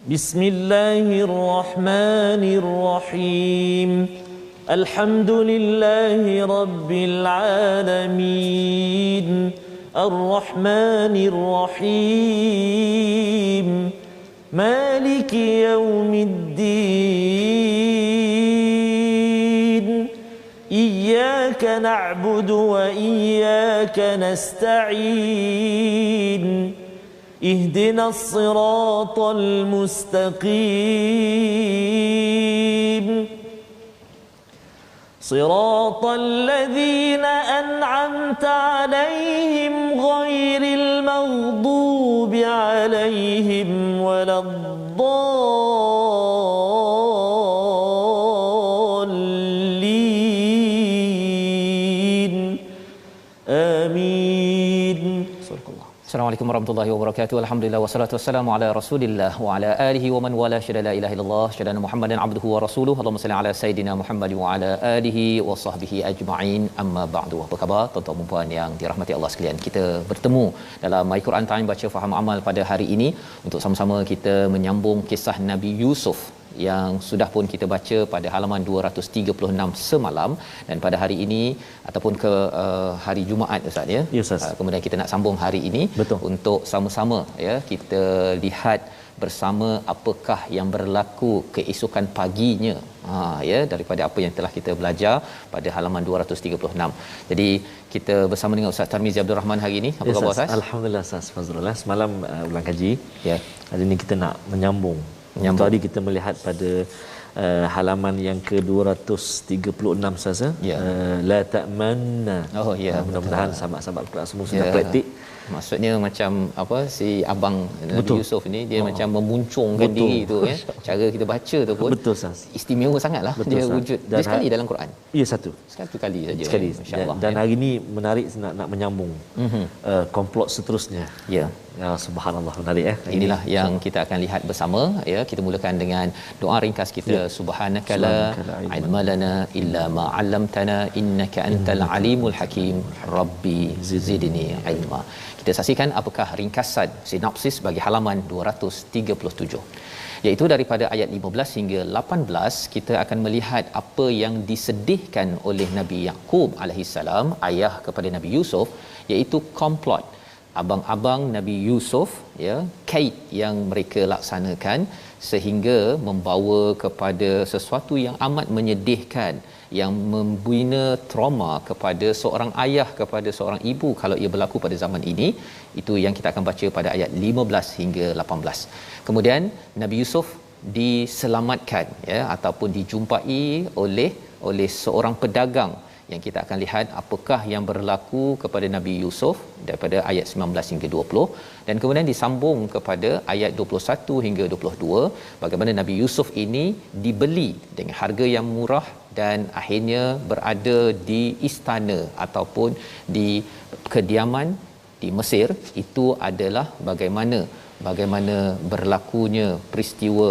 بسم الله الرحمن الرحيم الحمد لله رب العالمين الرحمن الرحيم مالك يوم الدين إياك نعبد وإياك نستعين اهدنا الصراط المستقيم صراط الذين أنعمت عليهم غير المغضوب عليهم ولا الضالين آمين. Assalamualaikum warahmatullahi wabarakatuh. Alhamdulillah wassalatu wassalamu ala Rasulillah wa ala alihi wa man wala syada la ilaha illallah syada Muhammadan abduhu wa rasuluhu. Allahumma salli ala sayidina Muhammad wa ala alihi wa sahbihi ajma'in. Amma ba'du. Apa khabar tuan-tuan dan puan yang dirahmati Allah sekalian? Kita bertemu dalam My Quran Time baca faham amal pada hari ini untuk sama-sama kita menyambung kisah Nabi Yusuf yang sudah pun kita baca pada halaman 236 semalam, dan pada hari ini ataupun ke hari Jumaat Ustaz ya. Ya, Ustaz. Kemudian kita nak sambung hari ini. Betul. Untuk sama-sama ya kita lihat bersama apakah yang berlaku keesokan paginya ya daripada apa yang telah kita belajar pada halaman 236. Jadi kita bersama dengan Ustaz Tarmizi Abdul Rahman hari ini. Apa khabar Ustaz? Alhamdulillah Ustaz Fazrul. Semalam ulang kaji. Ya. Hari ini kita nak menyambung. Tadi kita melihat pada halaman yang ke-236 saja. Ya. La ta'manna. Oh ya. Mudah-mudahan sahabat-sahabat Al-Quran semua sudah praktik. Maksudnya macam apa si abang Nabi Betul. Yusuf ni dia macam memuncungkan Betul. diri tu ya. Cara kita baca tu pun Betul Ustaz. istimewa sangatlah. Betul, Dia Ustaz. wujud. Dan Dia sekali dalam Quran. Ya, satu. Satu kali saja. Sekali. Masya-Allah. Dan ya. hari ini menarik nak menyambung komplot seterusnya. Ya. Ya, subhanallah, menarik Inilah yang kita akan lihat bersama ya. Kita mulakan dengan doa ringkas kita. Subhanakala ilma lana illa ma 'allamtana innaka antal alimul hakim. Rabbi zidni ilma. Kita saksikan apakah ringkasan sinopsis bagi halaman 237. Iaitu daripada ayat 15 hingga 18 kita akan melihat apa yang disedihkan oleh Nabi Yaqub alaihissalam, ayah kepada Nabi Yusuf, iaitu komplot abang-abang Nabi Yusuf ya, kait yang mereka laksanakan sehingga membawa kepada sesuatu yang amat menyedihkan, yang membina trauma kepada seorang ayah, kepada seorang ibu kalau ia berlaku pada zaman ini. Itu yang kita akan baca pada ayat 15 hingga 18. Kemudian Nabi Yusuf diselamatkan ya, ataupun dijumpai oleh seorang pedagang, yang kita akan lihat apakah yang berlaku kepada Nabi Yusuf daripada ayat 19 hingga 20, dan kemudian disambung kepada ayat 21 hingga 22 bagaimana Nabi Yusuf ini dibeli dengan harga yang murah dan akhirnya berada di istana ataupun di kediaman di Mesir. Itu adalah bagaimana berlakunya peristiwa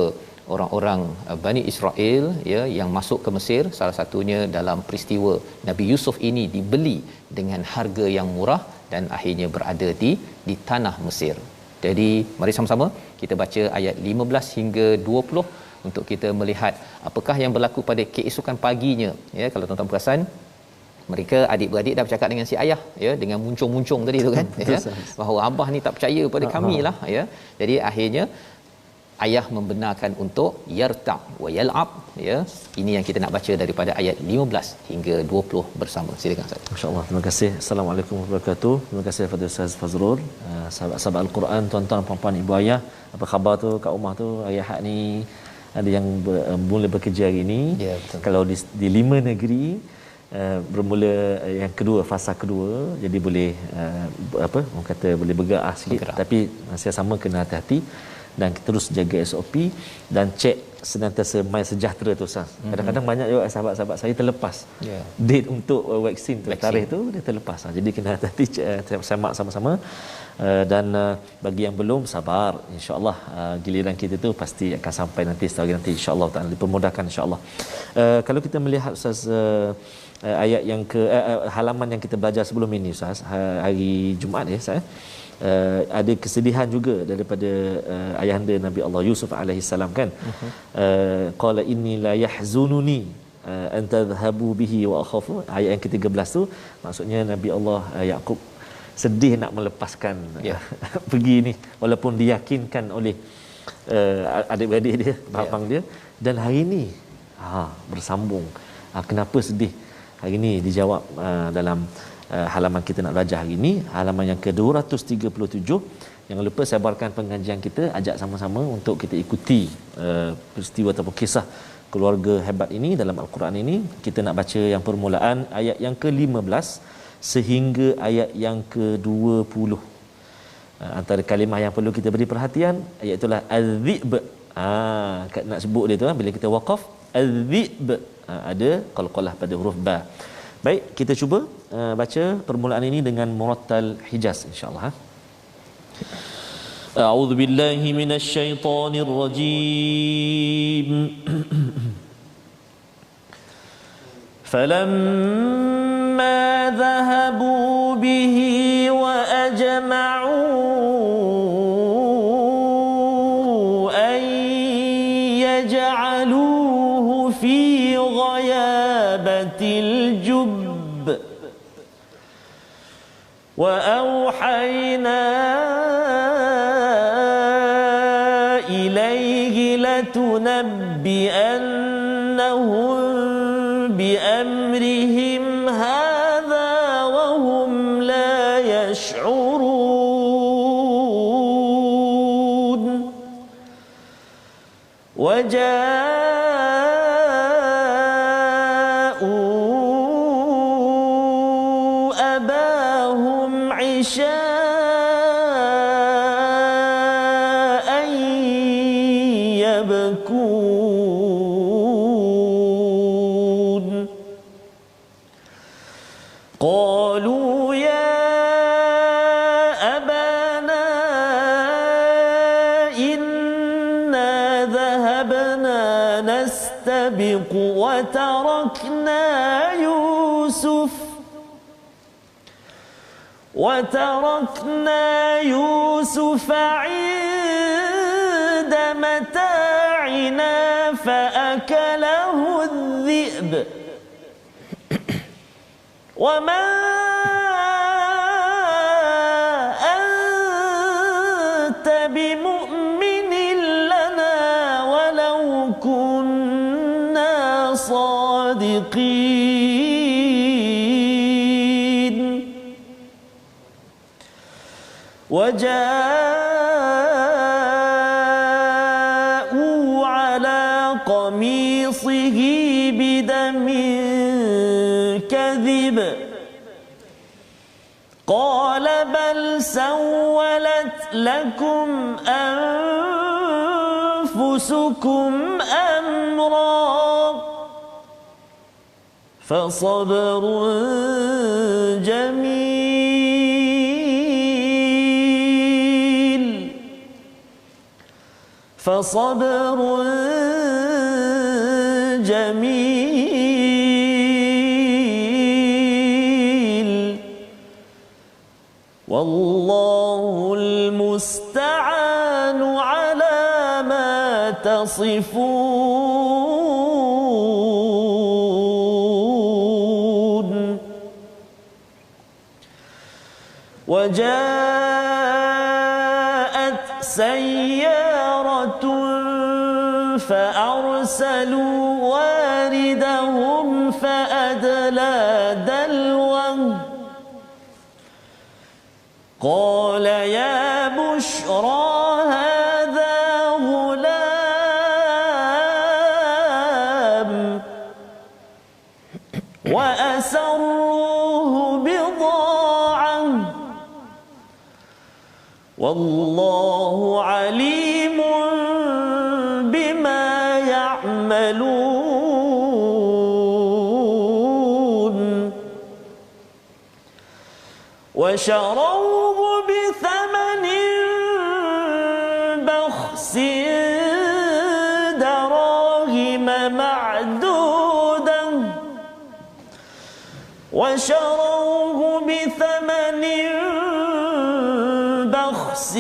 orang-orang Bani Israel ya yang masuk ke Mesir, salah satunya dalam peristiwa Nabi Yusuf ini dibeli dengan harga yang murah dan akhirnya berada di tanah Mesir. Jadi mari sama-sama kita baca ayat 15 hingga 20 untuk kita melihat apakah yang berlaku pada keesokan paginya ya. Kalau tuan-tuan perasan, mereka adik-beradik dah bercakap dengan si ayah ya, dengan muncung-muncung tadi tu kan ya, bahawa abah ni tak percaya pada kamilah ya. Jadi akhirnya ayah membenarkan untuk yarta' wa yal'ab ya. Ini yang kita nak baca daripada ayat 15 hingga 20 bersama. Silakan Ustaz. Masya-Allah, terima kasih. Assalamualaikum warahmatullahi wabarakatuh. Terima kasih kepada Ustaz Fazrul. Sahabat-sahabat Al-Quran, tuan-tuan puan-puan ibu ayah, apa khabar tu kat rumah tu? Ayah hak ni ada yang mula bekerja hari ini. Ya, betul. Kalau di 5 negeri bermula yang kedua, fasa kedua, jadi boleh orang kata boleh bergerak sikit, tapi masih sama kena hati-hati dan terus jaga SOP dan cek senantiasa My Sejahtera tu Ustaz. Kadang-kadang banyak juga sahabat-sahabat saya terlepas date untuk vaksin tu, tarikh tu dia terlepas. Jadi kena hati-hati semak sama-sama Dan bagi yang belum, sabar, insya-Allah giliran kita tu pasti akan sampai nanti setahun nanti, insya-Allah taala dipermudahkan, insya-Allah. Kalau kita melihat Ustaz, ayat yang ke halaman yang kita belajar sebelum ini Ustaz, hari Jumaat ya Ustaz, ada kesedihan juga daripada ayahanda Nabi Allah Yusuf alaihi salam kan. Qala inni la yahzununi an tadhhabu bihi wa akhafu. Ayat yang ke-13 tu maksudnya Nabi Allah Yaqub sedih nak melepaskan pergi ni, walaupun diyakinkan oleh adik-beradik dia, abang dia. Dan hari ni bersambung. Kenapa sedih? Hari ni dijawab dalam halaman kita nak belajar hari ini, halaman yang ke-237. Jangan lupa sebarkan pengajian kita, ajak sama-sama untuk kita ikuti peristiwa ataupun kisah keluarga hebat ini dalam Al-Quran ini. Kita nak baca yang permulaan ayat yang ke-15 sehingga ayat yang ke-20. Antara kalimah yang perlu kita beri perhatian iaitu az-zi'b. Nak sebut dia tu bila kita waqaf, az-zi'b, ada qalqalah pada huruf ba. Baik, kita cuba baca permulaan ini dengan murattal Hijaz insya-Allah. A'udzu billahi minasy syaithanir rajim. Falamma dhahabu bihi wa ajma'u an yaj'aluhu fi ghayabatil jubb wa awhayna ilayhi latunabbi'annahum bi'amrihim hadha wa hum la yash'urun. وجاءوا أباهم عشاء يبكون قالوا يا أبانا إنا ذهبنا نستبق وتركنا يوسف عند متاعنا فأكله الذئب وما أنت بمؤمن لنا ولو كنا صادقين. وجاءوا على قميصه بدم كذب قال بل سولت لكم أنفسكم أمرا فصبر جميل والله المستعان على ما تصفون. وجاءت سيارة فأرسلوا واردهم فأدلى دلوه قال يا بشرى هذا غلام وأسروه بضاعة والله عليم بما يعملون. وشروه بثمن وشروه بثمن بخس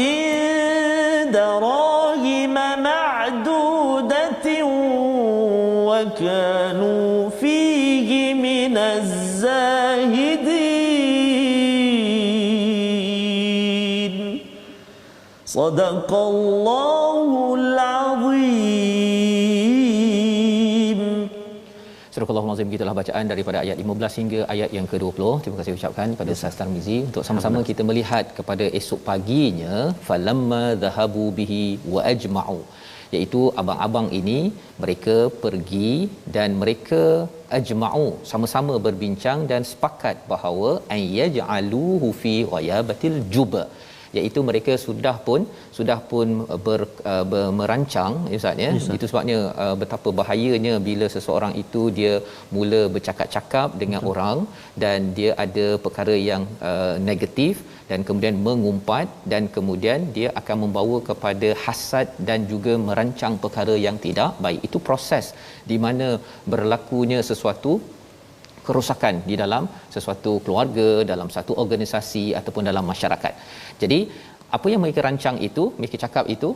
دراهم معدودة وكانوا فيه من الزاهدين صدق الله العظيم. Surah Al-Azim, gitulah bacaan daripada ayat 15 hingga ayat yang ke-20. Terima kasih ucapkan kepada Ustaz Tarmizi untuk sama-sama kita melihat kepada esok paginya falamma dhahabu bihi wa ajma'u, iaitu abang-abang ini mereka pergi dan mereka ajma'u sama-sama berbincang dan sepakat bahawa ayyaj'aluhu fi ghayabatil jub, iaitu mereka sudah pun merancang Ustaz ya. Itu sebabnya betapa bahayanya bila seseorang itu dia mula bercakap-cakap dengan orang dan dia ada perkara yang negatif dan kemudian mengumpat dan kemudian dia akan membawa kepada hasad dan juga merancang perkara yang tidak baik. Itu proses di mana berlakunya sesuatu kerosakan di dalam sesuatu keluarga, dalam satu organisasi ataupun dalam masyarakat. Jadi apa yang mereka rancang itu, mereka cakap itu,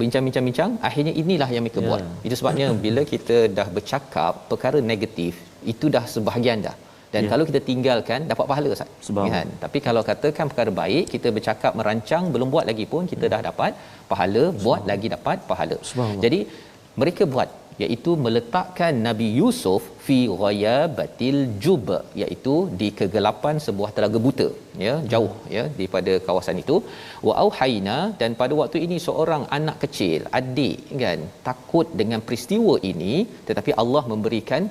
bincang-bincang, akhirnya inilah yang mereka buat. Itu sebabnya bila kita dah bercakap perkara negatif, itu dah sebahagian dah. Dan kalau kita tinggalkan, dapat pahala Ustaz. Kan? Tapi kalau katakan perkara baik, kita bercakap, merancang, belum buat lagi pun kita dah dapat pahala, buat lagi dapat pahala. Jadi mereka buat, iaitu meletakkan Nabi Yusuf fi ghayabatil jub, iaitu di kegelapan sebuah telaga buta, ya, jauh ya daripada kawasan itu. Wa auhayna, dan pada waktu ini seorang anak kecil, adik kan, takut dengan peristiwa ini, tetapi Allah memberikan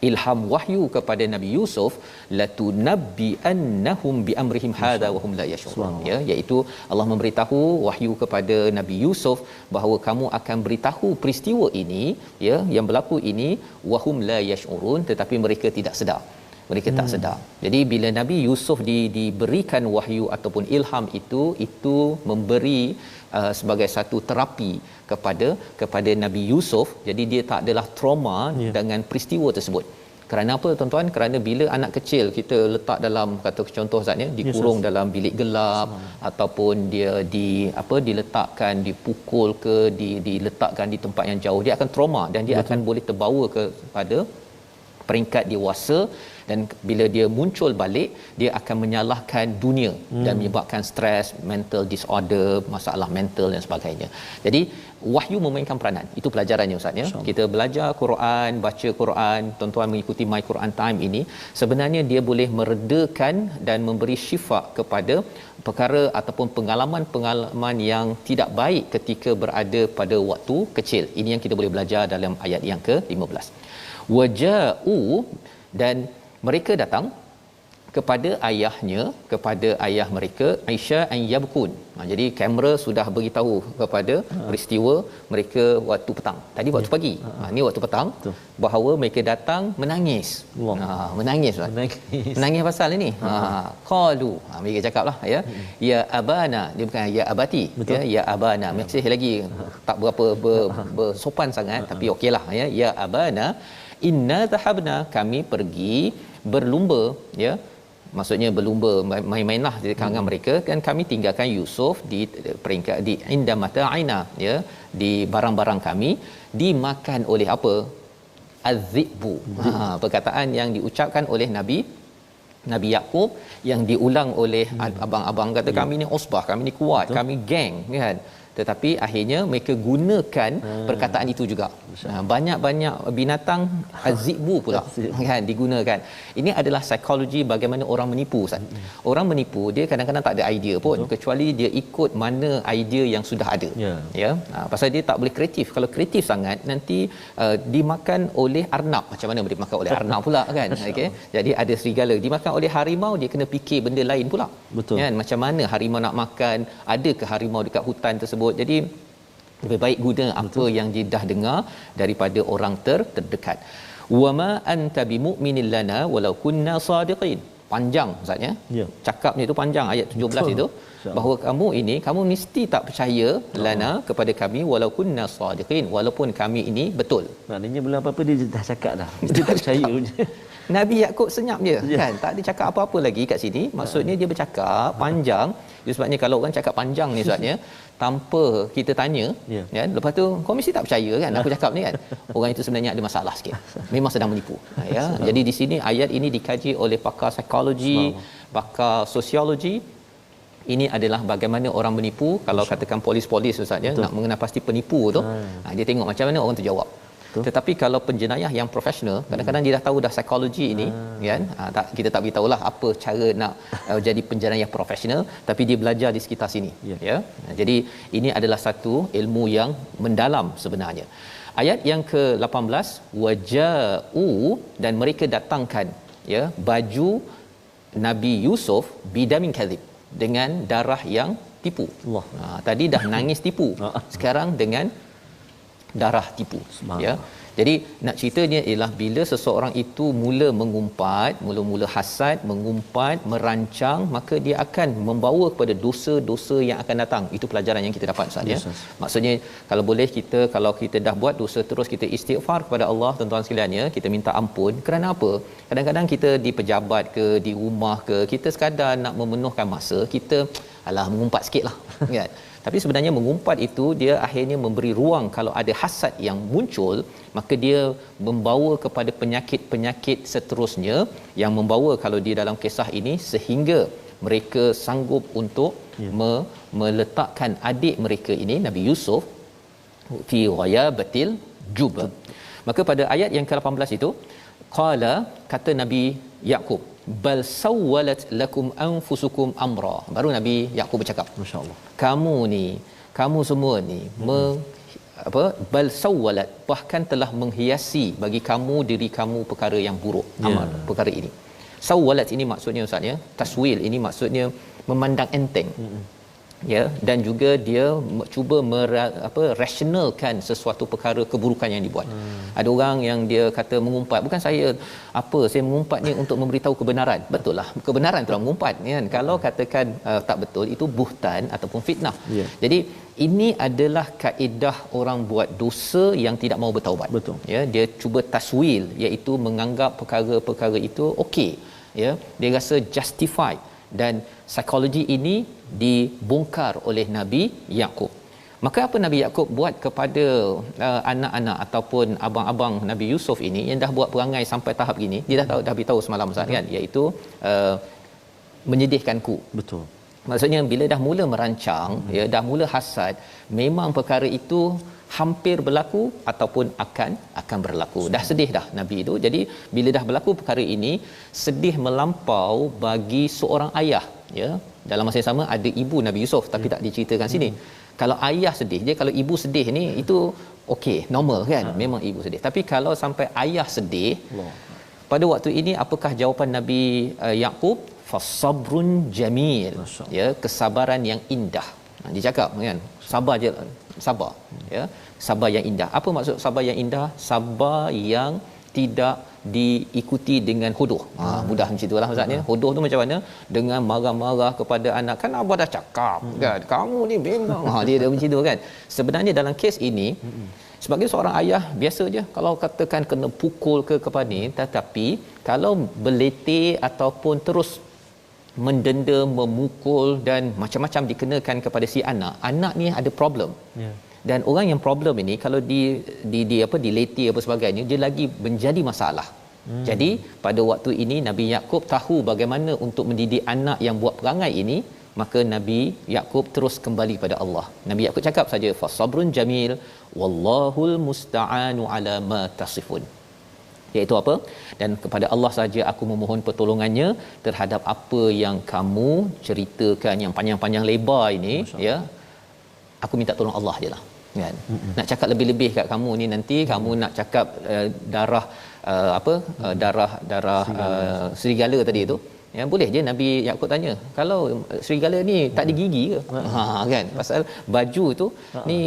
ilham wahyu kepada Nabi Yusuf, latunabbi annahum bi amrihim hadha wa hum la yashurun, ya, iaitu Allah memberitahu wahyu kepada Nabi Yusuf bahawa kamu akan beritahu peristiwa ini, ya, yang berlaku ini, wa hum la yashurun, tetapi mereka tidak sedar. Mereka tak sedar. Jadi bila Nabi Yusuf diberikan wahyu ataupun ilham itu memberi sebagai satu terapi kepada Nabi Yusuf. Jadi dia tak adalah trauma dengan peristiwa tersebut. Kerana apa tuan-tuan? Kerana bila anak kecil kita letak dalam, kata contoh Ustaz ya, dikurung dalam bilik gelap ataupun dia diletakkan, dipukul ke, diletakkan di tempat yang jauh, dia akan trauma dan dia akan boleh terbawa kepada peringkat dewasa, dan bila dia muncul balik dia akan menyalahkan dunia dan menyebabkan stres, mental disorder, masalah mental dan sebagainya. Jadi wahyu memainkan peranan. Itu pelajarannya Ustaz ya. Kita belajar Quran, baca Quran, tuan-tuan mengikuti My Quran Time ini, sebenarnya dia boleh meredakan dan memberi syifa kepada perkara ataupun pengalaman-pengalaman yang tidak baik ketika berada pada waktu kecil. Ini yang kita boleh belajar dalam ayat yang ke-15. Waja'u, dan mereka datang kepada ayah mereka, Aisyah an yabkun. Jadi kamera sudah beritahu kepada peristiwa mereka waktu petang. Tadi waktu pagi. Ni waktu petang. Betul. Bahawa mereka datang menangis. Menangis. Menangis pasal ini. Qalu. Mereka cakaplah ya. Ya abana, dia bukan ya abati. Betul. Ya abana. Masih lagi tak berapa bersopan sangat, tapi okeylah ya. Ya abana, inna dhahabna, kami pergi berlumba, ya, maksudnya berlumba, main-mainlah di kalangan mereka, kan kami tinggalkan Yusuf di peringkat di inda mata'ina, ya, di barang-barang kami dimakan oleh apa? Az-zi'bu. Perkataan yang diucapkan oleh Nabi Yaqub yang diulang oleh abang-abang, kata kami ni usbah, kami ni kuat, kami geng, kan. Tetapi akhirnya mereka gunakan perkataan itu juga. Banyak-banyak binatang azzibu pula kan digunakan. Ini adalah psikologi bagaimana orang menipu Ustaz. Orang menipu dia kadang-kadang tak ada idea pun. Betul. Kecuali dia ikut mana idea yang sudah ada. Ya. Pasal dia tak boleh kreatif. Kalau kreatif sangat nanti dimakan oleh arnab. Macam mana boleh makan oleh arnab pula kan? Okey. Jadi ada serigala dimakan oleh harimau, dia kena fikir benda lain pula. Betul. Kan, macam mana harimau nak makan, adakah harimau dekat hutan tersebut. Jadi lebih baik guna apa yang dia dah dengar daripada orang terdekat. Wama anta bimu'minin lana walau kunna sadiqin. Panjang Ustaz ya. Cakapnya itu panjang, ayat 17. Betul. Itu bahawa kamu mesti tak percaya lana kepada kami walau kunna sadiqin, walaupun kami ini betul. Maknanya belum apa-apa dia dah cakap dah. Mesti tak percaya punya. Nabi Yakub senyap je kan, tak ada cakap apa-apa lagi kat sini. Maksudnya dia bercakap panjang. Itu sebabnya kalau orang cakap panjang ni sebabnya tanpa kita tanya kan, lepas tu kau mesti tak percaya kan aku cakap ni kan, orang itu sebenarnya ada masalah sikit, memang sedang menipu. Ya, jadi di sini ayat ini dikaji oleh pakar psikologi, pakar sosiologi. Ini adalah bagaimana orang menipu. Kalau katakan polis-polis ustaz ya, nak mengenal pasti penipu tu, dia tengok macam mana orang tu jawab. Tetapi kalau penjenayah yang profesional, kadang-kadang dia dah tahu dah psikologi ini kan, kita tak beritahulah apa cara nak jadi penjenayah profesional, tapi dia belajar di sekitar sini ya. Jadi ini adalah satu ilmu yang mendalam sebenarnya. Ayat yang ke-18, waja'u, dan mereka datangkan ya baju Nabi Yusuf bidamin kadhib, dengan darah yang tipu. Allah. Tadi dah nangis tipu, sekarang dengan darah tipu. Ya. Jadi nak ceritanya ialah bila seseorang itu mula mengumpat, mula-mula hasad, mengumpat, merancang, maka dia akan membawa kepada dosa-dosa yang akan datang. Itu pelajaran yang kita dapat Ustaz ya. Maksudnya kalau boleh kalau kita dah buat dosa terus kita istighfar kepada Allah tuan-tuan sekalian ya, kita minta ampun. Kerana apa? Kadang-kadang kita di pejabat ke, di rumah ke, kita sekadar nak memenuhkan masa, kita mengumpat sikitlah kan. Tapi sebenarnya mengumpat itu dia akhirnya memberi ruang, kalau ada hasad yang muncul maka dia membawa kepada penyakit-penyakit seterusnya yang membawa kalau di dalam kisah ini sehingga mereka sanggup untuk meletakkan adik mereka ini Nabi Yusuf fi ghayabatil jub. Maka pada ayat yang ke-18 itu qala, kata Nabi Yakub, bal sawwalat lakum anfusukum amra. Baru Nabi Yakub bercakap, masya-Allah, kamu semua ni bal sawwalat, bahkan telah menghiasi bagi kamu diri kamu perkara yang buruk, amal perkara ini. Sawwalat ini maksudnya ustaz ya, taswil ini maksudnya memandang enteng. Ya, dan juga dia cuba rasionalkan sesuatu perkara keburukan yang dibuat. Ada orang yang dia kata mengumpat, bukan saya mengumpat ni untuk memberitahu kebenaran. Betul lah, kebenaran itulah mengumpat kan. Kalau katakan tak betul, itu buhtan ataupun fitnah. Jadi ini adalah kaedah orang buat dosa yang tidak mau bertaubat. Betul. Ya, dia cuba taswil, iaitu menganggap perkara-perkara itu okey, ya, dia rasa justified. Dan psikologi ini dibongkar oleh Nabi Yakub. Maka apa Nabi Yakub buat kepada anak-anak ataupun abang-abang Nabi Yusuf ini yang dah buat perangai sampai tahap gini? Dia dah beritahu semalam Ustaz kan, iaitu menyedihkanku. Betul. Maksudnya bila dah mula merancang, ya, dah mula hasad, memang perkara itu hampir berlaku ataupun akan berlaku. Dah sedih dah Nabi itu. Jadi bila dah berlaku perkara ini, sedih melampau bagi seorang ayah, ya. Dalam masa yang sama ada ibu Nabi Yusuf tapi tak diceritakan sini. Kalau ayah sedih je, kalau ibu sedih ni itu okey, normal kan? Memang ibu sedih. Tapi kalau sampai ayah sedih, pada waktu ini apakah jawapan Nabi Yakub? Fasabrun jamil. Ya, kesabaran yang indah. Dia cakap kan, sabar je, sabar, ya, sabar yang indah. Apa maksud sabar yang indah? Sabar yang tidak diikuti dengan hodoh. Mudah macam itulah maksudnya. Hodoh tu macam mana? Dengan marah-marah kepada anak, kan abah dah cakap kan, kamu ni memang dia dah macam tu kan. Sebenarnya dalam kes ini, sebagai seorang ayah biasa je kalau katakan kena pukul ke kepada ni, tetapi kalau berletih ataupun terus mendenda, memukul dan macam-macam dikenakan kepada si anak ni ada problem. Dan orang yang problem ini kalau diletih apa sebagainya, dia lagi menjadi masalah. Jadi pada waktu ini Nabi Yakub tahu bagaimana untuk mendidik anak yang buat perangai ini, maka Nabi Yakub terus kembali pada Allah. Nabi Yakub cakap saja, fasabrun jamil wallahul musta'anu ala ma tasifun. Iaitu apa? Dan kepada Allah saja aku memohon pertolongannya terhadap apa yang kamu ceritakan yang panjang-panjang lebar ini, ya. Aku minta tolong Allah jelah, kan. Nak cakap lebih-lebih kat kamu ni nanti kamu nak cakap darah serigala tadi tu. Ya, boleh je Nabi Yakub tanya, kalau serigala ni tak ada gigi ke? Kan, pasal baju tu ni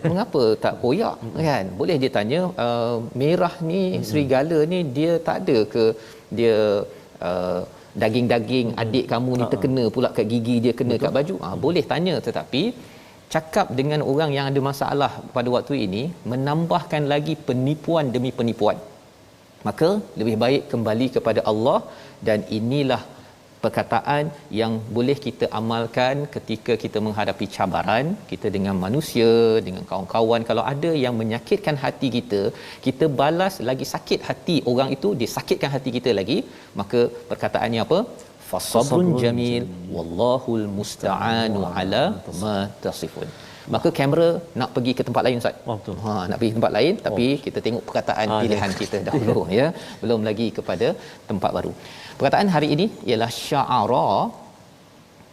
mengapa tak koyak kan? Boleh dia tanya, merah ni serigala ni dia tak ada ke dia daging-daging adik kamu ni terkena pula kat gigi dia, kena kat baju? Boleh tanya, tetapi cakap dengan orang yang ada masalah pada waktu ini menambahkan lagi penipuan demi penipuan. maka lebih baik kembali kepada Allah. Dan inilah perkataan yang boleh kita amalkan ketika kita menghadapi cabaran kita dengan manusia, dengan kawan-kawan. Kalau ada yang menyakitkan hati kita, kita balas lagi sakit hati orang itu, dia sakitkan hati kita lagi, maka perkataannya apa? Fasabrun jamil wallahul musta'anu ala ma tasifun. Maka kamera nak pergi ke tempat lain Ustaz. Betul. Nak pergi tempat lain, tapi kita tengok perkataan pilihan kita dahulu ya, belum lagi kepada tempat baru. Perkataan hari ini ialah sya'ara,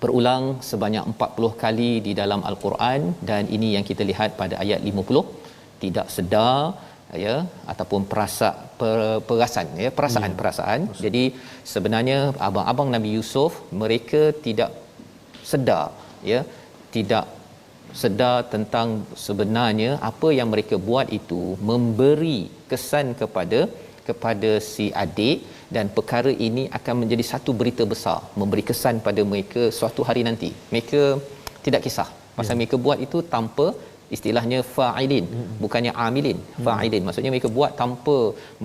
berulang sebanyak 40 kali di dalam al-Quran, dan ini yang kita lihat pada ayat 50. Tidak sedar ya, ataupun perasaan. Jadi sebenarnya abang-abang Nabi Yusuf, mereka tidak sedar ya, tidak sedar tentang sebenarnya apa yang mereka buat itu memberi kesan kepada si adik, dan perkara ini akan menjadi satu berita besar, memberi kesan pada mereka suatu hari nanti. Mereka tidak kisah pasal mereka buat itu tanpa, istilahnya fa'ilin, bukannya amilin, fa'ilin. Maksudnya mereka buat tanpa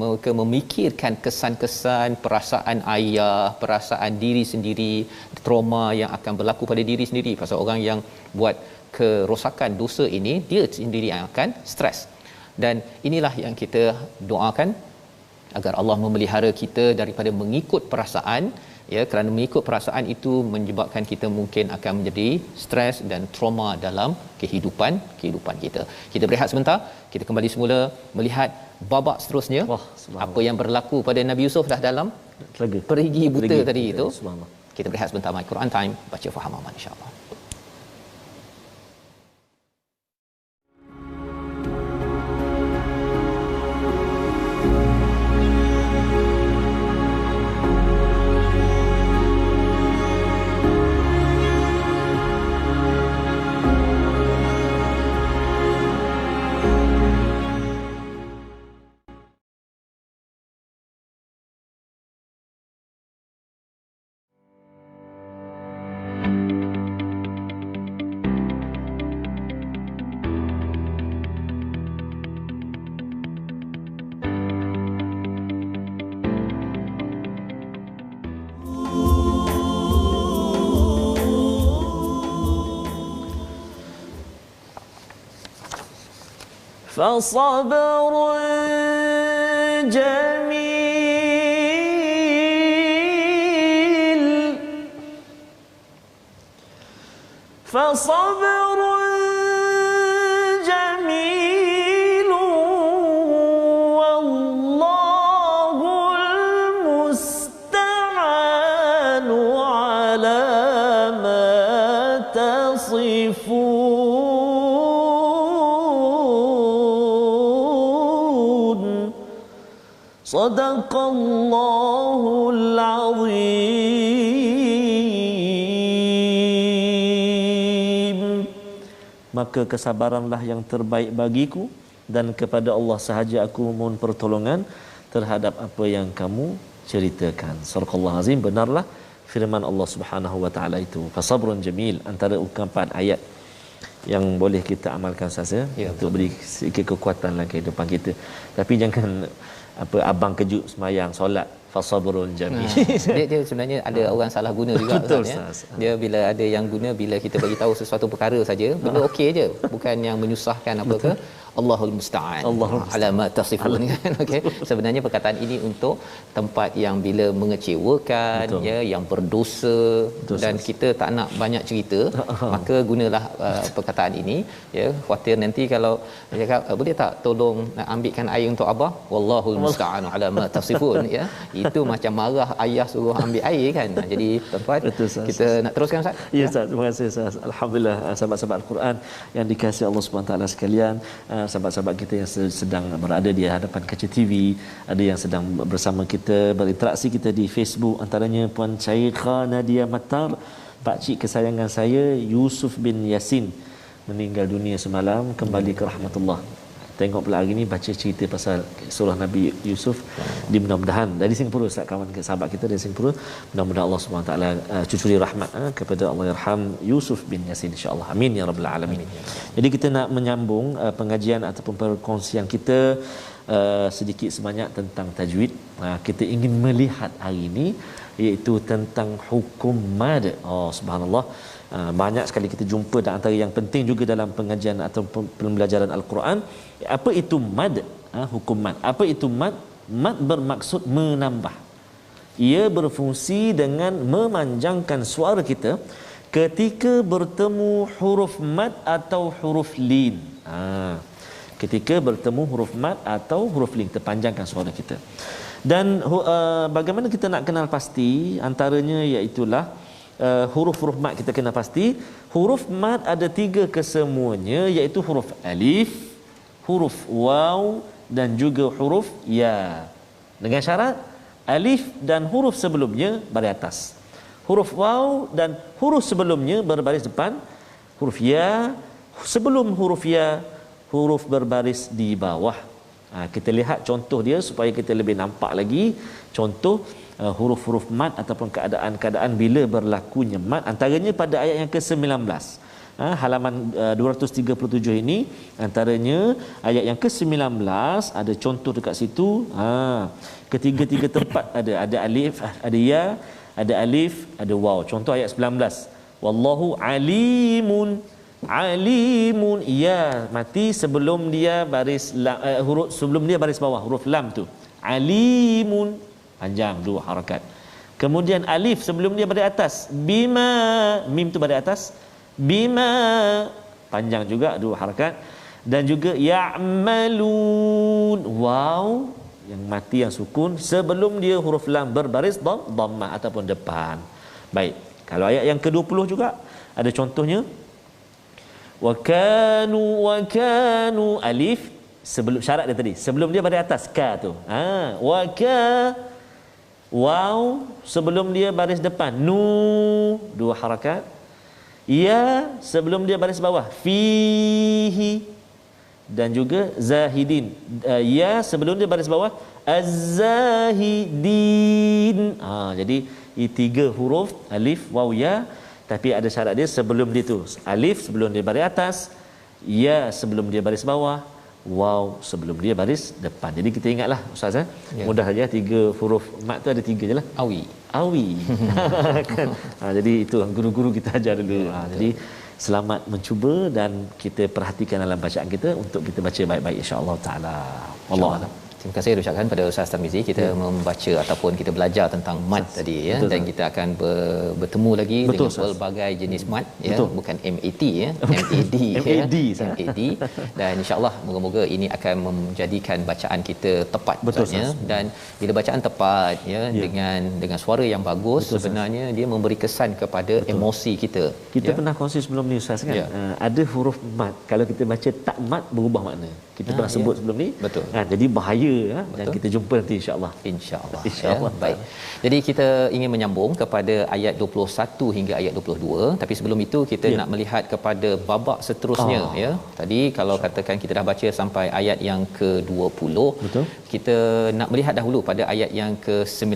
mereka memikirkan kesan-kesan perasaan ayah, perasaan diri sendiri, trauma yang akan berlaku pada diri sendiri. Pasal orang yang buat kerosakan dosa ini, dia sendiri yang akan stres. Dan inilah yang kita doakan, agar Allah memelihara kita daripada mengikut perasaan ya, kerana mengikut perasaan itu menyebabkan kita mungkin akan menjadi stres dan trauma dalam kehidupan kita. Kita berehat sebentar, kita kembali semula melihat babak seterusnya. Apa yang berlaku pada Nabi Yusuf dah dalam perigi buta tadi itu. Kita berehat sebentar. My Quran Time, baca faham aman insya-Allah. فصبر جميل فصبر جميل والله المستعان على ما تصفون صدق الله العظيم. Maka kesabaranlah yang terbaik bagiku, dan kepada Allah sahaja aku mohon pertolongan terhadap apa yang kamu ceritakan. Surah Azim, benarlah firman Allah Subhanahu wa taala itu. Fasabrun jamil, antara ungkapan ayat yang boleh kita amalkan saja untuk beri sedikit kekuatan dalam kehidupan kita. Tapi jangan abang kejut semayang solat fasabrun jamil. Dia sebenarnya ada orang salah guna juga. Betul, Ustaz, ya. Dia bila ada yang guna, bila kita bagi tahu sesuatu perkara saja, benda okey je, bukan yang menyusahkan apa ke. Allahul musta'an ala ma tasifun kan. Okey, sebenarnya perkataan ini untuk tempat yang bila mengecewakan, betul, ya, yang berdosa, betul, dan kita tak nak banyak cerita, maka gunalah perkataan ini ya. Khuatir nanti kalau dia cakap boleh tak tolong nak ambilkan air untuk abah, wallahul musta'an ala ma tasifun ya, itu macam marah ayah suruh ambil air kan. Jadi tuan-tuan, kita nak teruskan Ustaz. Ya Ustaz, terima kasih Ustaz. Alhamdulillah, sahabat-sahabat Al-Quran yang dikasihi Allah Subhanahu Wa Taala sekalian, sahabat-sahabat kita yang sedang berada di hadapan kaca TV, ada yang sedang bersama kita, berinteraksi kita di Facebook, antaranya Puan Syaikha Nadia Matar, pak cik kesayangan saya Yusuf bin Yasin meninggal dunia semalam, kembali ke rahmatullah. Tengok pula hari ni baca cerita pasal surah Nabi Yusuf. Di mudah-mudahan dari Singapura, Ustaz, kawan sahabat kita dari Singapura, mudah-mudahan Allah Subhanahu taala cucuri rahmat kepada Allahyarham Yusuf bin Yasin, insya-Allah. Amin ya rabbal alamin. Jadi kita nak menyambung pengajian ataupun perkongsian kita sedikit sebanyak tentang tajwid. Kita ingin melihat hari ini iaitu tentang hukum mad. Oh subhanallah. Banyak sekali kita jumpa dan antara yang penting juga dalam pengajian atau pembelajaran Al-Quran, apa itu mad? Hukum mad. Apa itu mad? Mad bermaksud menambah. Ia berfungsi dengan memanjangkan suara kita ketika bertemu huruf mad atau huruf lin. Ketika bertemu huruf mad atau huruf lin, kita panjangkan suara kita. Dan bagaimana kita nak kenal pasti? Antaranya iaitulah huruf-huruf mad kita kena pasti. Huruf mad ada 3 kesemuanya, iaitu huruf alif, huruf waw dan juga huruf ya. Dengan syarat alif dan huruf sebelumnya baris atas. Huruf waw dan huruf sebelumnya berbaris depan. Huruf ya sebelum huruf ya, huruf berbaris di bawah. Kita lihat contoh dia supaya kita lebih nampak lagi contoh huruf-huruf mad ataupun keadaan-keadaan bila berlakunya mad. Antaranya pada ayat yang ke-19, halaman 237 ini, antaranya ayat yang ke-19 ada contoh dekat situ. Ketiga-tiga tempat ada alif, ada ya, ada alif, ada waw. Contoh ayat 19, wallahu alimun. Alimun, ya mati sebelum dia baris huruf sebelum dia baris bawah, huruf lam tu. Alimun panjang 2 harakat. Kemudian alif sebelum dia baris atas, bima, mim tu baris atas, bima panjang juga 2 harakat. Dan juga ya'malun, waw yang mati yang sukun sebelum dia huruf lam berbaris dhammah ataupun depan. Baik, kalau ayat yang ke-20 juga ada contohnya. Wa kanu alif sebelum syarat dia tadi, sebelum dia baris atas ka tu. Wa ka, waw sebelum dia baris depan, nu 2 harakat. Ya sebelum dia baris bawah, fihi. Dan juga zahidin, ya sebelum dia baris bawah, az-zahidin. Jadi ini 3 huruf alif waw ya, tapi ada syarat dia sebelum dia tu. Alif sebelum dia baris atas, ya sebelum dia baris bawah, waw sebelum dia baris depan. Jadi kita ingatlah ustaz, mudah saja 3 huruf mat tu ada 3 jelah. Awi. Kan? Jadi itu guru-guru kita ajar dulu. Jadi selamat mencuba dan kita perhatikan dalam bacaan kita untuk kita baca baik-baik insya-Allah taala. Wallahu a'lam. Terima kasih ucapkan pada Ustaz Tarmizi. Kita membaca ataupun kita belajar tentang mad tadi ya. Betul, dan kita akan bertemu lagi dengan pelbagai jenis mad ya. Bukan MAT ya, MAD ya. MAD. Dan insya-Allah moga-moga ini akan menjadikan bacaan kita tepat ya. Dan bila bacaan tepat ya, dengan suara yang bagus, sebenarnya dia memberi kesan kepada emosi kita. Kita pernah kongsi sebelum ni Ustaz kan. Ada huruf mad, kalau kita baca tak mad berubah makna. Kita pernah sebut sebelum ni. Betul. Jadi bahaya dan kita jumpa nanti insya-Allah. Insya-Allah. Baik. Jadi kita ingin menyambung kepada ayat 21 hingga ayat 22, tapi sebelum itu kita nak melihat kepada babak seterusnya ya. Tadi kalau katakan kita dah baca sampai ayat yang ke-20, kita nak melihat dahulu pada ayat yang ke-19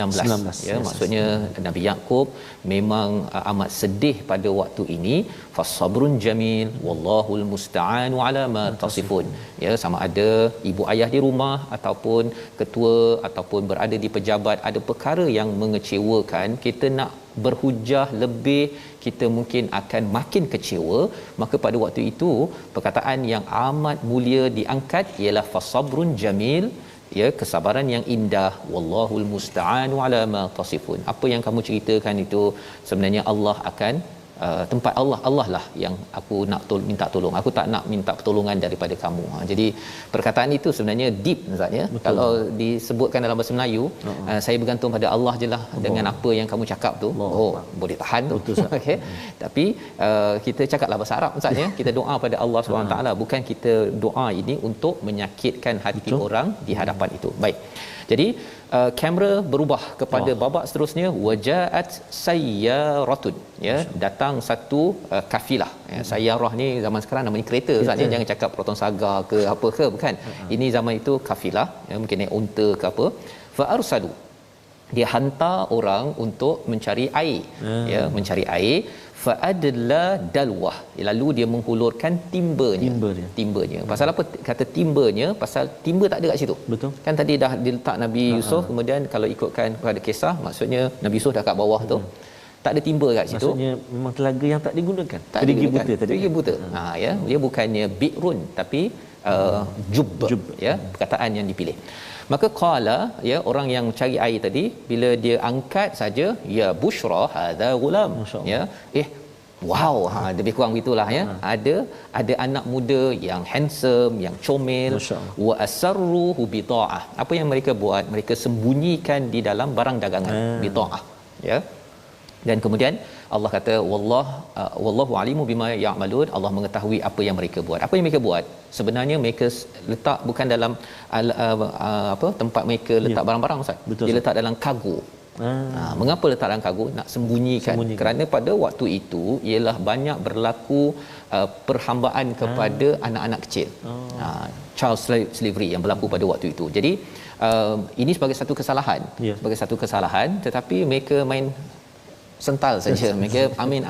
ya. Maksudnya Nabi Yaqub memang amat sedih pada waktu ini. Fasabrun jamil wallahul musta'anu ala ma tasifun. Ya, sama ada ibu ayah di rumah ataupun ketua ataupun berada di pejabat, ada perkara yang mengecewakan, kita nak berhujah lebih, kita mungkin akan makin kecewa. Maka pada waktu itu perkataan yang amat mulia diangkat ialah fasabrun jamil, ya, kesabaran yang indah, wallahul musta'anu ala ma tasifun. Apa yang kamu ceritakan itu sebenarnya Allah akan tempat Allah lah yang aku nak minta tolong. Aku tak nak minta pertolongan daripada kamu. Jadi perkataan itu sebenarnya deep Ustaz ya. Kalau disebutkan dalam bahasa Melayu, saya bergantung pada Allah je lah dengan apa yang kamu cakap tu. Boleh tahan tu. Okey. Tapi kita cakaplah bahasa Arab Ustaz ya. Kita doa pada Allah SWT, bukan kita doa ini untuk menyakitkan hati orang di hadapan itu. Baik. Jadi kamera berubah kepada babak seterusnya, wajaat sayyaratun ya, datang satu kafilah ya. Sayyarah ni zaman sekarang namanya kereta Ustaz ya. Jangan cakap Proton Saga ke apa ke, bukan. Ini zaman itu kafilah ya, mungkin naik unta ke apa. Fa arsalu, dia hantar orang untuk mencari air ya, mencari air. fa'adla dalwah, lalu dia menghulurkan timbanya. Pasal apa kata timbanya? Pasal timba tak ada kat situ. Betul. Kan tadi dah diletak Nabi Yusuf, kemudian kalau ikutkan pada kisah, maksudnya Nabi Yusuf dah kat bawah tu. Tak ada timba kat situ. Maksudnya memang telaga yang tak digunakan. Terigi buta tadi. Terigi buta. Ya, dia bukannya bi'run tapi jub. Ya, perkataan yang dipilih. Maka qala, ya, orang yang cari air tadi, bila dia angkat saja, ya busyra hadza ghulam, ya, wow, lebih kurang begitulah, ya. Ada anak muda yang handsome, yang comel. Wa asarruhu bida'ah. Apa yang mereka buat? Mereka sembunyikan di dalam barang dagangan, bida'ah, ya. Dan kemudian Allah kata wallahu alimu bima ya'malun, Allah mengetahui apa yang mereka buat. Apa yang mereka buat? Sebenarnya mereka letak bukan dalam tempat mereka letak barang-barang, Ustaz. Betul, dia letak dalam kargo. Mengapa letak dalam kargo? Nak sembunyikan. Kerana pada waktu itu ialah banyak berlaku perhambaan kepada anak-anak kecil. Child slavery yang berlaku pada waktu itu. Jadi ini sebagai satu kesalahan, tetapi mereka main sental saja, mereka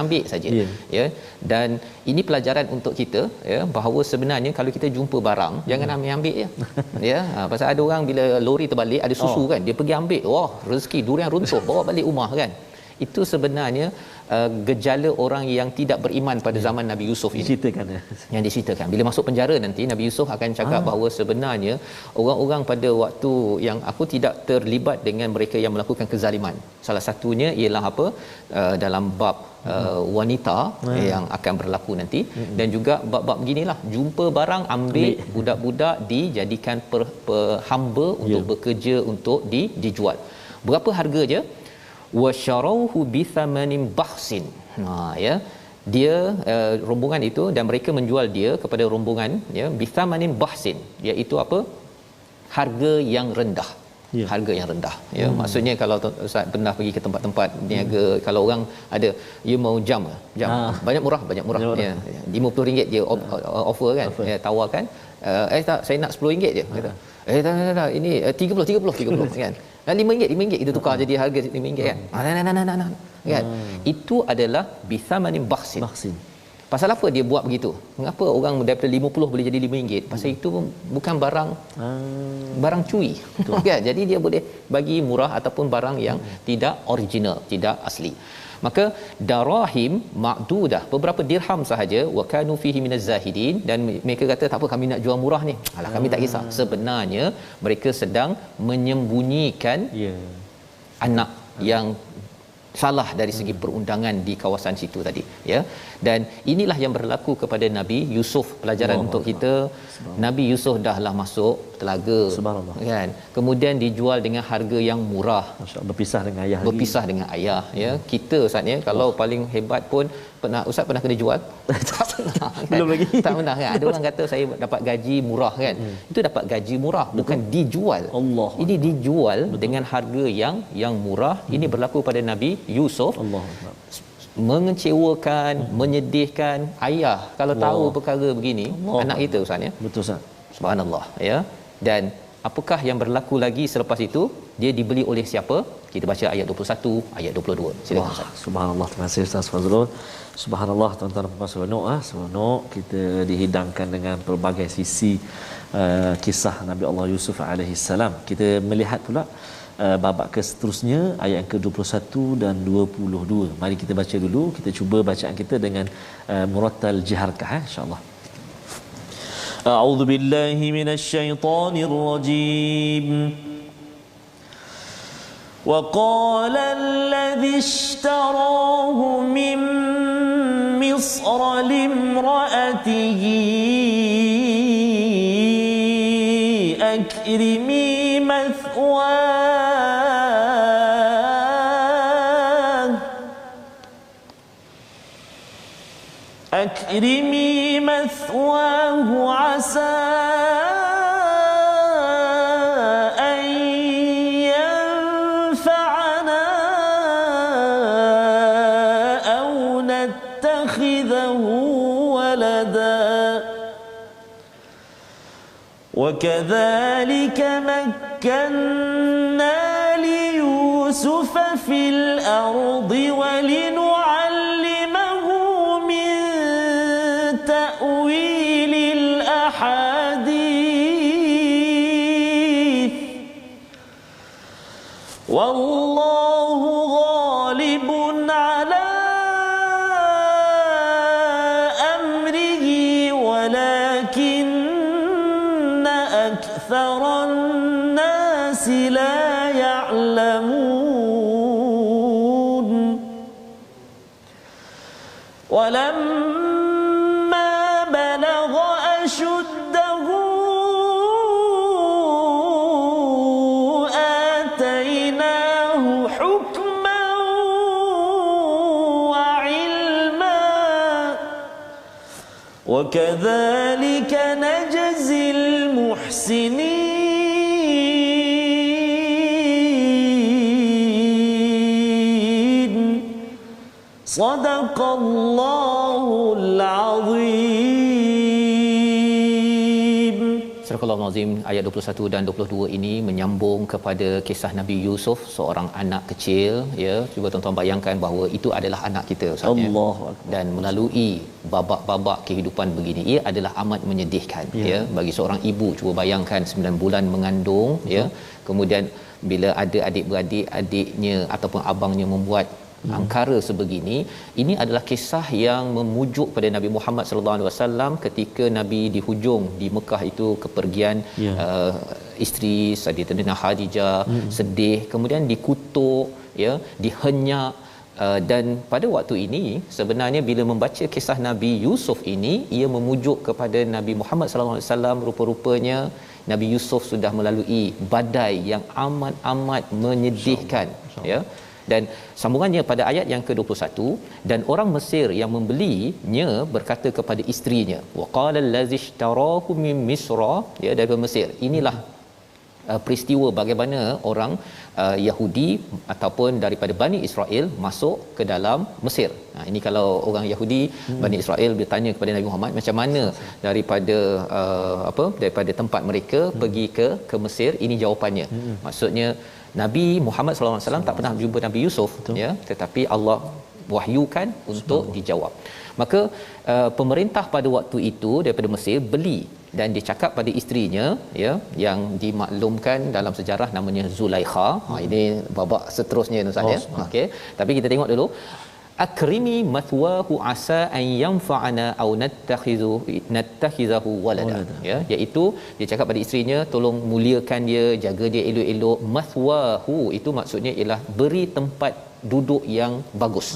ambil saja, ya. Dan ini pelajaran untuk kita, ya, bahawa sebenarnya kalau kita jumpa barang, jangan ambil je. Ya, pasal ada orang bila lori terbalik ada susu, kan, dia pergi ambil, wah, rezeki, durian runtuh, bawa balik rumah, kan. Itu sebenarnya gejala orang yang tidak beriman pada zaman Nabi Yusuf ini. Yang diceritakan bila masuk penjara nanti Nabi Yusuf akan cakap bahawa sebenarnya orang-orang pada waktu yang aku tidak terlibat dengan mereka yang melakukan kezaliman. Salah satunya ialah apa? Dalam bab wanita yang akan berlaku nanti, dan juga bab-bab beginilah, jumpa barang ambil, budak-budak dijadikan hamba untuk bekerja untuk dijual. Berapa harga je? Washarauhu bithamanin bahsin. Ya, dia rombongan itu, dan mereka menjual dia kepada rombongan, ya, bithamanin bahsin, iaitu apa? Harga yang rendah. Harga yang rendah, ya. Maksudnya kalau Ustaz pernah pergi ke tempat-tempat niaga, kalau orang ada, you mau jam banyak murah, ya, RM50 dia offer, kan, ya, tawarkan. Tak, saya nak RM10 je, kata. Tak, ini 30 kan. RM5 kita tukar jadi harga RM5, kan. Nah, kan. Itu adalah bithamanin bahsin. Pasal apa dia buat begitu? Mengapa orang daripada 50 boleh jadi RM5? Pasal itu bukan barang curi. Kan? Jadi dia boleh bagi murah ataupun barang yang tidak original, tidak asli. Maka darahim ma'dudah, beberapa dirham sahaja, wa kanu fihi minaz zahidin, dan mereka kata tak apa, kami nak jual murah ni. Alah, kami tak kisah. Sebenarnya mereka sedang menyembunyikan anak yang salah dari segi perundangan di kawasan situ tadi, ya. Dan inilah yang berlaku kepada Nabi Yusuf. Pelajaran untuk kita, Nabi Yusuf dahlah masuk telaga, kan, kemudian dijual dengan harga yang murah, berpisah dengan ayah ya. Kita Ustaz, ya, kalau paling hebat pun Ustaz pernah kena jual? Tak pernah, kan? Belum lagi. Tak pernah, kan? Ada orang kata saya dapat gaji murah, kan. Itu dapat gaji murah, bukan dijual. Ini dijual dengan harga yang murah. Ini berlaku pada Nabi Yusuf. Mengecewakan, menyedihkan ayah kalau tahu perkara begini, anak kita, Ustaz, ya. Betul, Ustaz. Subhanallah, ya. Dan apakah yang berlaku lagi selepas itu? Dia dibeli oleh siapa? Kita baca ayat 21, ayat 22. Silakan, Ustaz. Subhanallah, terima kasih Ustaz Fazrul. Subhanallah, tuan-tuan dan puan-puan, seronok kita dihidangkan dengan pelbagai sisi kisah Nabi Allah Yusuf alaihi salam. Kita melihat pula babak seterusnya, ayat yang ke-21 dan 22. Mari kita baca dulu, kita cuba bacaan kita dengan murattal jiharkah, insya-Allah. A'udzu billahi minasyaitonir rajim. وقال الذي اشتراه من مصر لامرأته أكرمي مثواه عسى وكذلك مكنا ليوسف في الأرض ولنعلمه الأحاديث والله غالب على أمره ولكن أكثر الناس لا يعلمون ولما بلغ أشده آتيناه حكما وعلما وكذلك نجزي المحسنين صدق الله العظيم. Surah Al-Azim ayat 21 dan 22 ini menyambung kepada kisah Nabi Yusuf, seorang anak kecil, ya. Cuba tuan-tuan bayangkan bahawa itu adalah anak kita, Ustaz, ya. Dan melalui babak-babak kehidupan begini, ia adalah amat menyedihkan, ya, bagi seorang ibu. Cuba bayangkan 9 bulan mengandung, ya. Kemudian bila ada adik-beradik, adiknya ataupun abangnya membuat angkara sebegini. Ini adalah kisah yang memujuk pada Nabi Muhammad sallallahu alaihi wasallam ketika Nabi di hujung di Mekah itu kepergian isteri Sayyidatina Khadijah, sedih, kemudian dikutuk, ya, dihenyak. Dan pada waktu ini sebenarnya bila membaca kisah Nabi Yusuf ini, ia memujuk kepada Nabi Muhammad sallallahu alaihi wasallam. Rupa-rupanya Nabi Yusuf sudah melalui badai yang amat menyedihkan, ya. Dan sambungannya pada ayat yang ke-21, dan orang Mesir yang membelinya berkata kepada isterinya, waqala allazi ishtarahu min misra, ya, daripada Mesir. Inilah peristiwa bagaimana orang Yahudi ataupun daripada Bani Israel masuk ke dalam Mesir. Ini kalau orang Yahudi Bani Israel bertanya kepada Nabi Muhammad macam mana daripada daripada tempat mereka pergi ke Mesir, ini jawapannya. Maksudnya Nabi Muhammad sallallahu alaihi wasallam tak pernah jumpa Nabi Yusuf, ya, tetapi Allah wahyukan untuk dijawab. Maka pemerintah pada waktu itu daripada Mesir beli, dan dia cakap pada isterinya, ya, yang dimaklumkan dalam sejarah namanya Zulaikha. Ini babak seterusnya, Ustaz, ya. Okey, tapi kita tengok dulu. Akrimi mathwahu asa an yanfa'ana aw nattakhizahu walada, ya, iaitu dia cakap pada isterinya, tolong muliakan dia, jaga dia elok-elok. Mathwahu itu maksudnya ialah beri tempat duduk yang bagus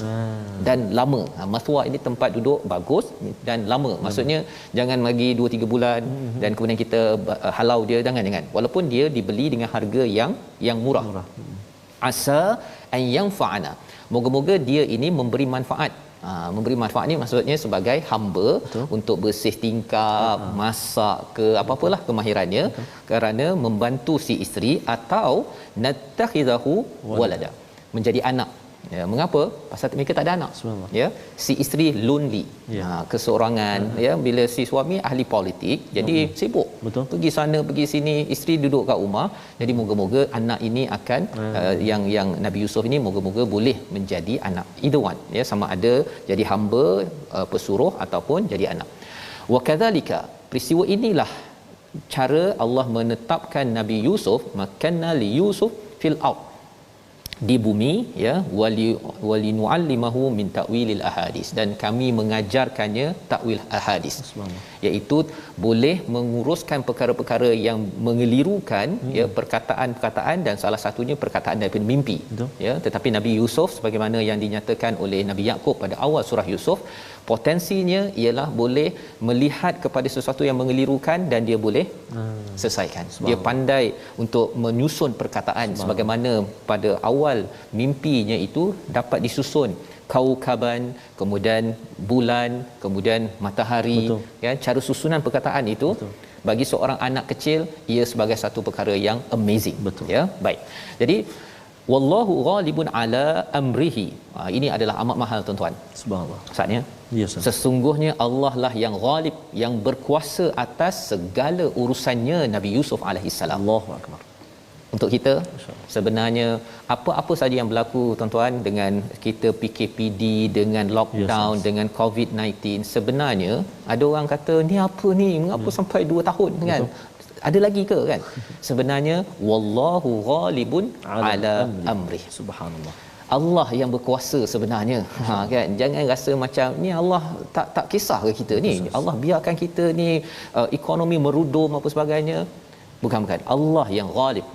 dan lama. Mathwa ini tempat duduk bagus dan lama. Maksudnya jangan bagi 2-3 bulan dan kemudian kita halau dia, jangan. Walaupun dia dibeli dengan harga yang murah. Asa an yanfa'ana, moga-moga dia ini memberi manfaat. Memberi manfaat ni maksudnya sebagai hamba untuk bersih tingkap, masak ke apa-apalah kemahirannya, kerana membantu si isteri, atau nattakhizahu walada, menjadi anak. Ya, mengapa? Pasal mereka tak ada anak. Ya, si isteri lonely, keseorangan, ya, bila si suami ahli politik, jadi sibuk. Pergi sana pergi sini, isteri duduk kat rumah. Jadi moga-moga anak ini akan yang Nabi Yusuf ini moga-moga boleh menjadi anak. Either one, ya, sama ada jadi hamba, pesuruh ataupun jadi anak. Wa kadzalika, peristiwa inilah cara Allah menetapkan Nabi Yusuf, makanna li Yusuf fil ard, di bumi, ya, wali nuallimahu min ta'wilil ahadis, dan kami mengajarkannya takwil ahadis, iaitu boleh menguruskan perkara-perkara yang mengelirukan, ya, perkataan-perkataan, dan salah satunya perkataan daripada mimpi. Ya, tetapi Nabi Yusuf sebagaimana yang dinyatakan oleh Nabi Yaqub pada awal surah Yusuf, potensinya ialah boleh melihat kepada sesuatu yang mengelirukan dan dia boleh selesaikan. Dia pandai untuk menyusun perkataan sebagaimana pada awal mimpinya itu dapat disusun kaukaban, kemudian bulan, kemudian matahari. Ya, cara susunan perkataan itu bagi seorang anak kecil ia sebagai satu perkara yang amazing. Ya, baik. Jadi wallahu ghalibun ala amrihi. Ini adalah amat mahal, tuan-tuan. Subhanallah. Maksudnya, sesungguhnya Allah lah yang ghalib, yang berkuasa atas segala urusannya Nabi Yusuf alaihissalam. Allahu akbar. untuk kita. Sebenarnya apa-apa saja yang berlaku tuan-tuan dengan kita PKPD, dengan lockdown, dengan COVID-19, sebenarnya ada orang kata ni apa ni, mengapa sampai 2 tahun kan? Ada lagi ke kan? Sebenarnya wallahu ghalibun ala amri. Subhanallah. Allah yang berkuasa sebenarnya. Kan, jangan rasa macam ni Allah tak kisah ke kita ni. Allah biarkan kita ni ekonomi merudum apa sebagainya. Bukan. Allah yang ghalib.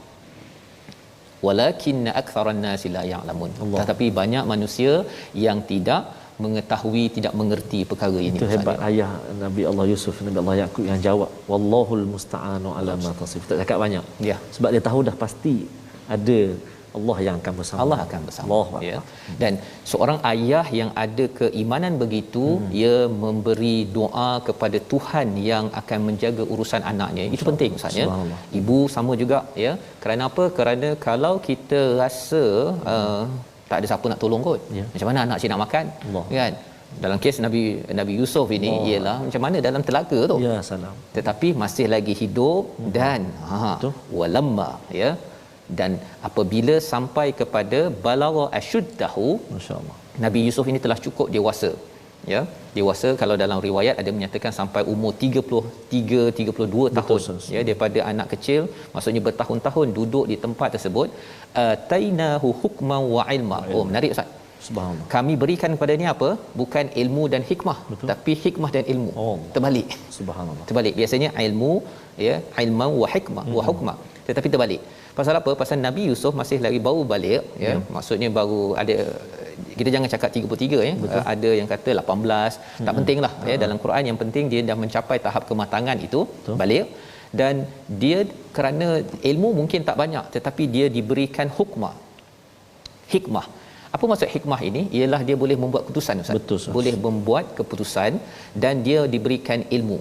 Walakinna aktharan nasi la ya'lamun. Tetapi banyak manusia yang tidak mengetahui, tidak mengerti perkara ini. Itu hebat ayah Nabi Allah Yusuf, Nabi Allah Yaqub yang jawab wallahul musta'anu ala ma tasif. Tak cakap banyak. Ya. Sebab dia tahu dah pasti ada Allah yang akan bersama. Allah akan bersama. Ya. Dan seorang ayah yang ada keimanan begitu, ia memberi doa kepada Tuhan yang akan menjaga urusan anaknya. Itu penting Ustaz ya. Ibu sama juga ya. Kerana apa? Kerana kalau kita rasa tak ada siapa nak tolong kot. Ya. Macam mana anak cik nak makan? Kan? Dalam kes Nabi Yusuf ini ialah macam mana dalam telaga tu. Ya, salam. Tetapi masih lagi hidup dan walamma ya. Dan apabila sampai kepada balagha asyuddahu, masyaallah, Nabi Yusuf ini telah cukup dewasa ya. Dewasa kalau dalam riwayat ada menyatakan sampai umur 33-32 tahun ya, daripada anak kecil, maksudnya bertahun-tahun duduk di tempat tersebut. Tainahu hukman wa ilma. Oh, menarik Ustaz. Subhanallah. Kami berikan kepadanya apa? Bukan ilmu dan hikmah. Betul. Tapi hikmah dan ilmu. Terbalik. Subhanallah. Terbalik. Biasanya ilmu ya, ilman wa hikmah wa hukmah. Tetapi terbalik. Pasal apa? Pasal Nabi Yusuf masih lagi baru balik ya. Maksudnya baru ada, kita jangan cakap 33 ya. Ada yang kata 18. Tak pentinglah ya, dalam Quran yang penting dia dah mencapai tahap kematangan itu. Balik. Dan dia kerana ilmu mungkin tak banyak, tetapi dia diberikan hikmah. Apa maksud hikmah ini? Ialah dia boleh membuat keputusan Ustaz. Betul, Ustaz. Boleh membuat keputusan dan dia diberikan ilmu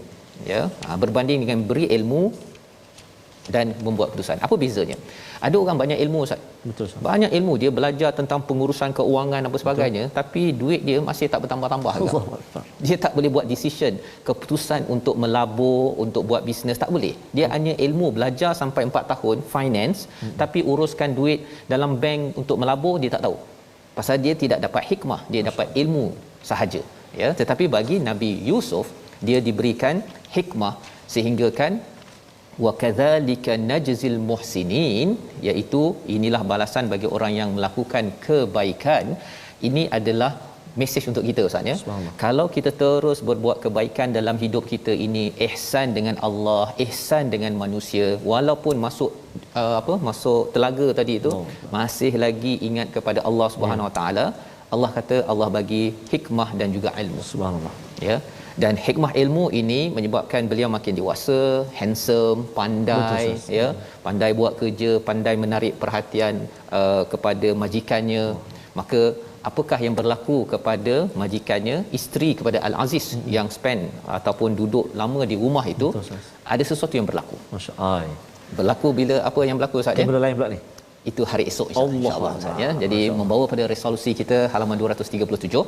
ya. Berbanding dengan beri ilmu dan membuat keputusan. Apa bezanya? Ada orang banyak ilmu Ustaz. Betul, Ustaz. Banyak ilmu, dia belajar tentang pengurusan keuangan apa sebagainya, tapi duit dia masih tak bertambah-tambah juga. Dia tak boleh buat decision, keputusan untuk melabur, untuk buat bisnes, tak boleh. Dia hanya ilmu, belajar sampai 4 tahun finance, tapi uruskan duit dalam bank untuk melabur dia tak tahu. Pasal dia tidak dapat hikmah, dia dapat ilmu sahaja ya. Tetapi bagi Nabi Yusuf, dia diberikan hikmah sehingga kan wa kadzalika najzil muhsinin, iaitu inilah balasan bagi orang yang melakukan kebaikan. Ini adalah mesej untuk kita Ustaz ya. Kalau kita terus berbuat kebaikan dalam hidup kita ini, ihsan dengan Allah, ihsan dengan manusia, walaupun masuk masuk telaga tadi itu, masih lagi ingat kepada Allah Subhanahu Wa Taala. Allah kata Allah bagi hikmah dan juga ilmu. Subhanallah ya. Dan hikmah ilmu ini menyebabkan beliau makin dewasa, handsome, pandai. Betul, ya, pandai buat kerja, pandai menarik perhatian kepada majikannya. Maka apakah yang berlaku kepada majikannya, isteri kepada Al-Aziz yang spend ataupun duduk lama di rumah itu? Betul, ada sesuatu yang berlaku. Masya-Allah. Berlaku bila apa yang berlaku Ustaz ya? Benda lain pula ni. Itu hari esok insya-Allah Ustaz ya. Jadi membawa pada resolusi kita halaman 237,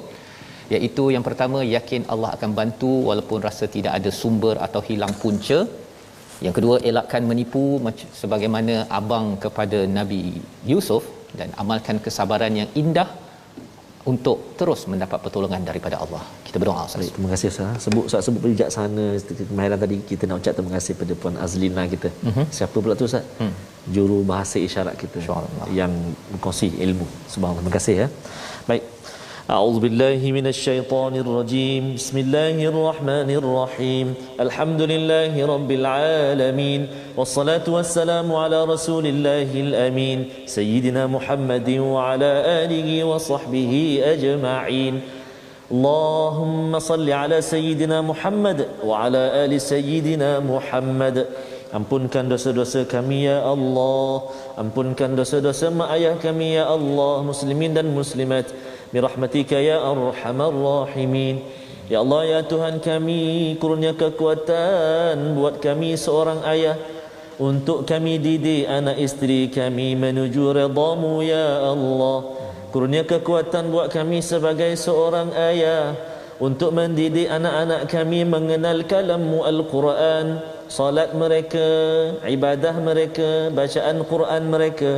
iaitu yang pertama, yakin Allah akan bantu walaupun rasa tidak ada sumber atau hilang punca. Yang kedua, elakkan menipu sebagaimana abang kepada Nabi Yusuf, dan amalkan kesabaran yang indah untuk terus mendapat pertolongan daripada Allah. Kita berdoa Ustaz. Baik, terima kasih Ustaz. Sebut bijaksana kemahiran tadi, kita nak ucap terima kasih pada Puan Azlina kita. Siapa pula tu Ustaz? Juru bahasa isyarat kita yang berkongsi ilmu. Subhanallah. Terima kasih ya. Baik. أعوذ بالله من الشيطان الرجيم بسم الله الرحمن الرحيم الحمد لله رب العالمين والصلاة والسلام على رسول الله الأمين سيدنا محمد وعلى آله وصحبه أجمعين اللهم صل على سيدنا محمد وعلى آل سيدنا محمد. Ampunkan dosa-dosa kami ya Allah, ampunkan dosa-dosa mak ayah kami ya Allah, muslimin dan muslimat, birahmatika ya arhamar rahimin. Ya Allah ya Tuhan kami, kurnia kekuatan buat kami seorang ayah, untuk kami didik anak isteri kami menuju redha-Mu ya Allah. Kurnia kekuatan buat kami sebagai seorang ayah, untuk mendidik anak-anak kami mengenal kalam-Mu Al-Quran, salat mereka, ibadah mereka, bacaan Quran mereka.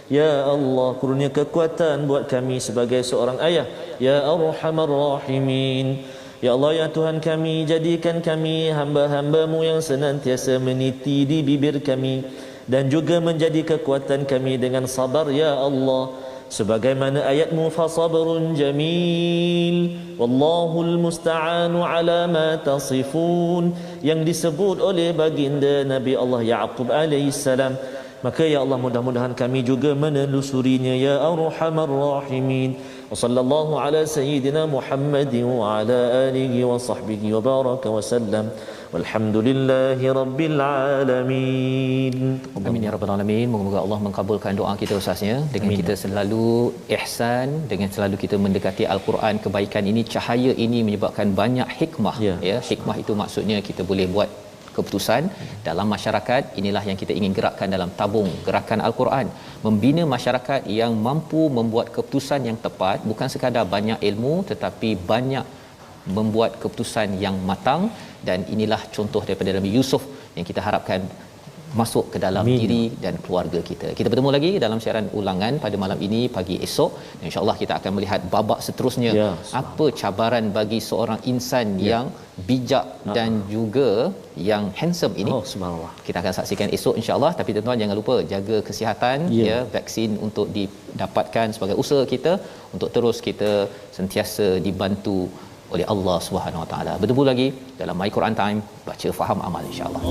Ya Allah, kurnia kekuatan buat kami sebagai seorang ayah. Ya Arhamar Rahimin. Ya Allah, ya Tuhan kami, jadikan kami hamba-hamba-Mu yang senantiasa meniti di bibir kami dan juga menjadi kekuatan kami dengan sabar, ya Allah. Sebagaimana ayat-Mu, fasabrun jamil wallahul musta'anu ala ma tasifun, yang disebut oleh baginda Nabi Allah Yaqub alaihissalam. Maka ya Allah, mudah-mudahan kami juga menelusurinya, ya Arhamar Rahimin. Wa sallallahu ala sayyidina Muhammadin wa ala alihi wa sahbihi wa baraka wa sallam. Walhamdulillahi rabbil alamin. Amin ya rabbal alamin. Moga-moga Allah mengabulkan doa kita Ustaznya. Dengan Amin. Kita selalu ihsan, dengan selalu kita mendekati al-Quran, kebaikan ini, cahaya ini menyebabkan banyak hikmah, ya. Hikmah itu maksudnya kita boleh buat keputusan dalam masyarakat. Inilah yang kita ingin gerakkan dalam tabung gerakan al-Quran, membina masyarakat yang mampu membuat keputusan yang tepat, bukan sekadar banyak ilmu tetapi banyak membuat keputusan yang matang. Dan inilah contoh daripada Nabi Yusuf yang kita harapkan masuk ke dalam Amin. Diri dan keluarga kita. Kita bertemu lagi dalam siaran ulangan pada malam ini, pagi esok. InsyaAllah kita akan melihat babak seterusnya, apa cabaran bagi seorang insan yang bijak dan juga yang handsome ini. Subhanallah. Kita akan saksikan esok insyaAllah. Tapi tuan-tuan jangan lupa jaga kesihatan, ya, vaksin untuk didapatkan sebagai usaha kita untuk terus kita sentiasa dibantu oleh Allah Subhanahu Wa Taala. Bertemu lagi dalam My Quran Time, baca faham amal insya-Allah.